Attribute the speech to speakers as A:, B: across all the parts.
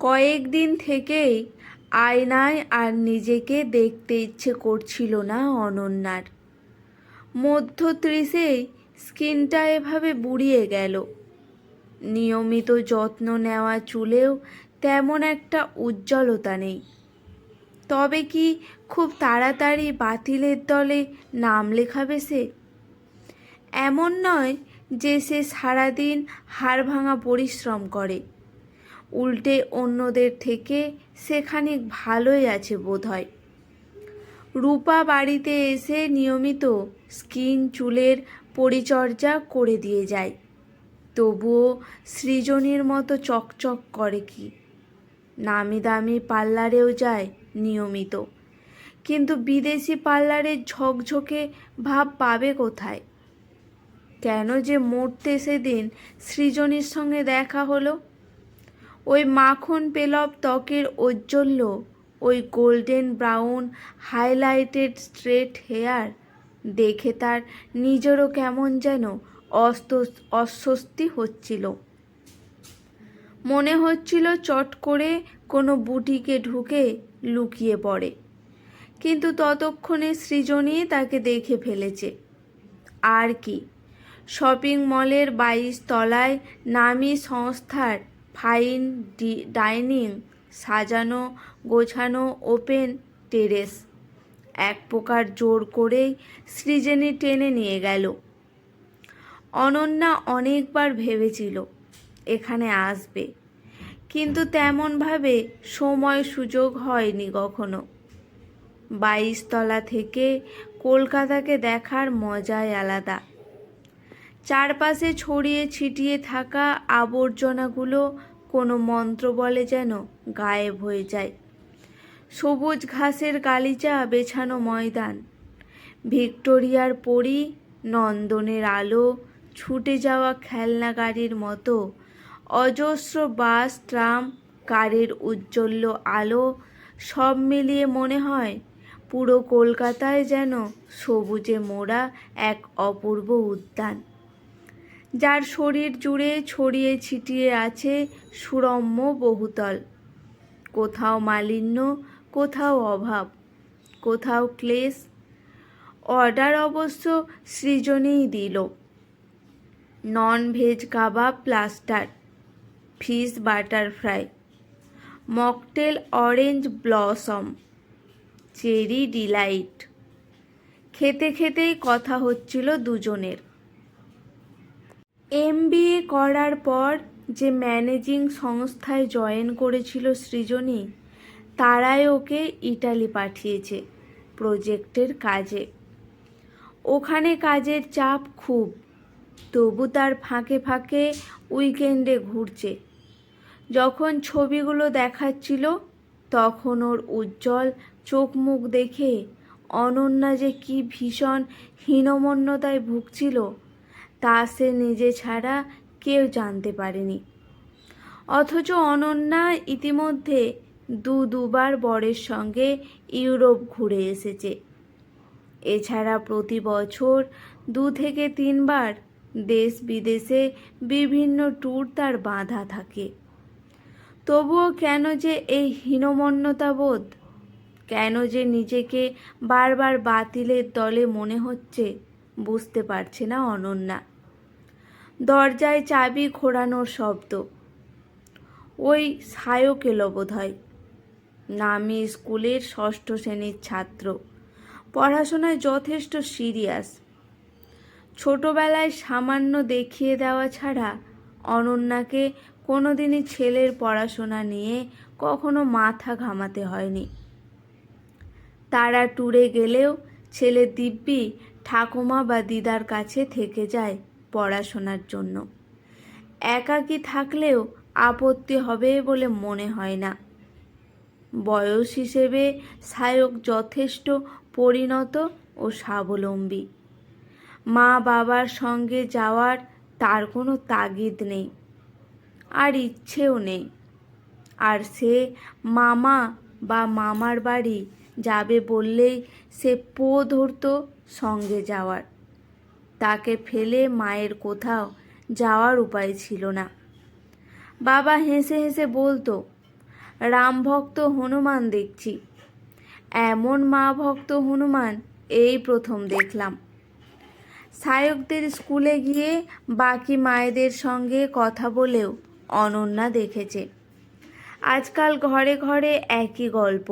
A: কয়েকদিন থেকেই আয়নায় আর নিজেকে দেখতে ইচ্ছে করছিল না অনন্যার। মধ্য 30-এই স্কিনটা এভাবে বুড়িয়ে গেল। নিয়মিত যত্ন নেওয়া চুলেও তেমন একটা উজ্জ্বলতা নেই। তবে কি খুব তাড়াতাড়ি বাতিলের দলে নাম লেখাবে সে? এমন নয় যে সে সারাদিন হাড়ভাঙা পরিশ্রম করে, উল্টে অন্যদের থেকে সে খানিক ভালোই আছে বোধহয়। রূপা বাড়িতে এসে নিয়মিত স্কিন চুলের পরিচর্যা করে দিয়ে যায়, তবুও সৃজনীর মতো চকচক করে কি। নামি দামি পার্লারেও যায় নিয়মিত, কিন্তু বিদেশি পার্লারের ঝকঝকে ভাব পাবে কোথায়? কেন যে মরতে সেদিন সৃজনীর সঙ্গে দেখা হলো? ওই মাখন পেলব ত্বকের ঔজ্জ্বল্য, ওই golden brown highlighted straight hair দেখে তার নিজেরও কেমন যেন অস্বস্তি হচ্ছিল। মনে হচ্ছিল চট করে কোনো বুটিকে ঢুকে লুকিয়ে পড়ে, কিন্তু ততক্ষণে সৃজনী তাকে দেখে ফেলেছে। আর কি, শপিং মলের 22 তলায় নামী সংস্থার ফাইন ডাইনিং, সাজানো গোছানো ওপেন টেরেস এক প্রকার জোর করেই সৃজনী টেনে নিয়ে গেল। অনন্যা অনেকবার ভেবেছিল এখানে আসবে, কিন্তু তেমনভাবে সময় সুযোগ হয়নি কখনো। 22 তলা থেকে কলকাতাকে দেখার মজাই আলাদা। চারপাশে ছড়িয়ে ছিটিয়ে থাকা আবর্জনাগুলো কোনো মন্ত্র বলে যেন গায়েব হয়ে যায়। সবুজ ঘাসের গালিচা বেছানো ময়দান, ভিক্টোরিয়ার পরী, নন্দনের আলো, ছুটে যাওয়া খেলনা গাড়ির মতো অজস্র বাস, ট্রাম, কারের উজ্জ্বল আলো, সব মিলিয়ে মনে হয় পুরো কলকাতায় যেন সবুজে মোড়া এক অপূর্ব উদ্যান, যার শরীর জুড়ে ছড়িয়ে ছিটিয়ে আছে সুরম্য বহুতল। কোথাও মালিন্য, কোথাও অভাব, কোথাও ক্লেশ। অর্ডার অবশ্য সৃজনীই দিল। Non veg kebab platter, fish butter fry, mocktail orange blossom, cherry delight. খেতে খেতেই কথা হচ্ছিল দুজনের। MBA করার পর যে ম্যানেজিং সংস্থায় জয়েন করেছিল সৃজনী, তারাই ওকে ইটালি পাঠিয়েছে প্রজেক্টের কাজে। ওখানে কাজের চাপ খুব, তবু তার ফাঁকে ফাঁকে উইকেন্ডে ঘুরছে। যখন ছবিগুলো দেখাচ্ছিল তখন ওর উজ্জ্বল চোখ মুখ দেখে অনন্যা যে কি ভীষণ হীনমন্যতায় ভুগছিল তা সে নিজে ছাড়া কেউ জানতে পারেনি। অথচ অনন্যা ইতিমধ্যে দুবার বরের সঙ্গে ইউরোপ ঘুরে এসেছে। এছাড়া প্রতি বছর 2 থেকে 3 বার দেশ বিদেশে বিভিন্ন ট্যুর তার বাঁধা থাকে। তবুও কেন যে এই হীনমন্যতা বোধ? কেন যে নিজেকে বারবার বাতিলের দলে মনে হচ্ছে বুঝতে পারছে না অনন্যা। দরজায় চাবি ঘোরানোর শব্দ। ওই সায়ক এলো বোধহয়। নামি স্কুলের 6ষ্ঠ শ্রেণীর ছাত্র, পড়াশোনায় যথেষ্ট সিরিয়াস। ছোটবেলায় সামান্য দেখিয়ে দেওয়া ছাড়া অনন্যাকে কোনোদিনই ছেলের পড়াশোনা নিয়ে কখনো মাথা ঘামাতে হয়নি। তারা ট্যুরে গেলেও ছেলে দিব্যি ঠাকুমা বা দিদার কাছে থেকে যায় পড়াশোনার জন্য। একাকী থাকলেও আপত্তি হবে বলে মনে হয় না। বয়স হিসেবে সায়ক যথেষ্ট পরিণত ও স্বাবলম্বী। মা বাবার সঙ্গে যাওয়ার তার কোনো তাগিদ নেই, আর ইচ্ছেও নেই। আর সে মামা বা মামার বাড়ি যাবে বললেই সে পো ধরত সঙ্গে যাওয়ার। তাকে ফেলে মায়ের কোথাও যাওয়ার উপায় ছিল না। বাবা হেসে হেসে বলতো, রামভক্ত হনুমান দেখছি। এমন মা ভক্ত হনুমান এই প্রথম দেখলাম। সায়কদের স্কুলে গিয়ে বাকি মায়েদের সঙ্গে কথা বলেও অনন্যা দেখেছে আজকাল ঘরে ঘরে একই গল্প।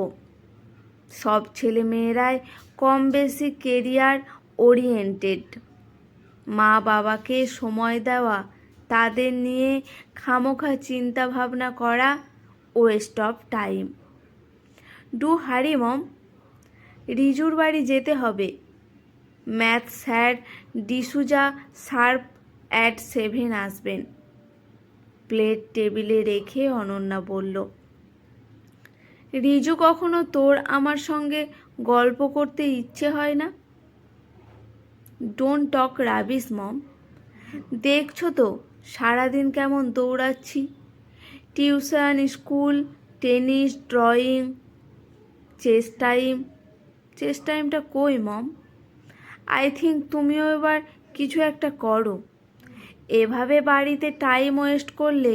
A: সব ছেলেমেয়েরাই কম বেশি কেরিয়ার ওরিয়েন্টেড। মা বাবাকে সময় দেওয়া, তাদের নিয়ে খামোখা চিন্তা ভাবনা করা ওয়েস্ট অফ টাইম। ডু হারি মম, রিজুর বাড়ি যেতে হবে। Math sir D'Souza sharp at 7 আসবেন। প্লেট টেবিলে রেখে অনন্যা বলল, রিজু কখনো তোর আমার সঙ্গে গল্প করতে ইচ্ছে হয় না? Don't talk rubbish mom. দেখছো তো সারাদিন কেমন দৌড়াচ্ছি, tuition, school, tennis, drawing. Chess টাইমটা কই মম? আই থিঙ্ক তুমিও এবার কিছু একটা করো। এভাবে বাড়িতে টাইম ওয়েস্ট করলে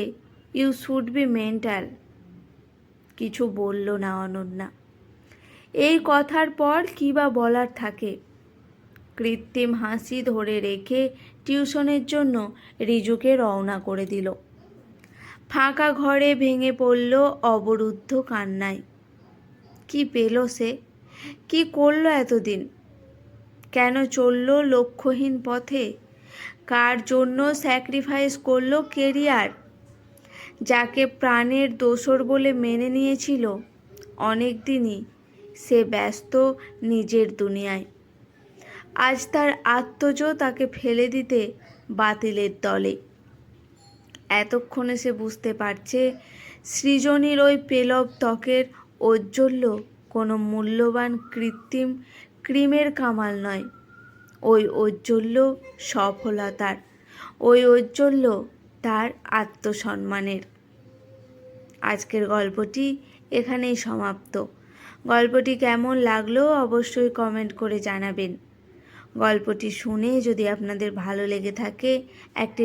A: ইউ শুড বি মেন্টাল। কিছু বলল না অনন্যা। এই কথার পর কী বা বলার থাকে। কৃত্রিম হাসি ধরে রেখে টিউশনের জন্য রিজুকে রওনা করে দিল। ফাঁকা ঘরে ভেঙে পড়ল অবরুদ্ধ কান্নায়। কি পেল সে? কি করলো এতদিন? কেন চলল লক্ষ্যহীন পথে? কার জন্য স্যাক্রিফাইস করলো কেরিয়ার? যাকে প্রাণের দোসর বলে মেনে নিয়েছিল অনেক দিনই, সে ব্যস্ত নিজের দুনিয়ায়। আজ তার আত্মজ তাকে ফেলে দিতে বাতিলের দলে। এতক্ষণে সে বুঝতে পারছে সৃজনীর ওই পেলব ত্বকের ঔজ্জ্বল্য কোনো মূল্যবান কৃত্রিম ক্রিমের কামাল নয়। ওই ঔজ্জ্বল্য সফলতার, ওই ঔজ্জ্বল্য তার আত্মসম্মানের। আজকের গল্পটি এখানেই সমাপ্ত। গল্পটি কেমন লাগলো অবশ্যই কমেন্ট করে জানাবেন। গল্পটি শুনে যদি আপনাদের ভালো লেগে থাকে একটি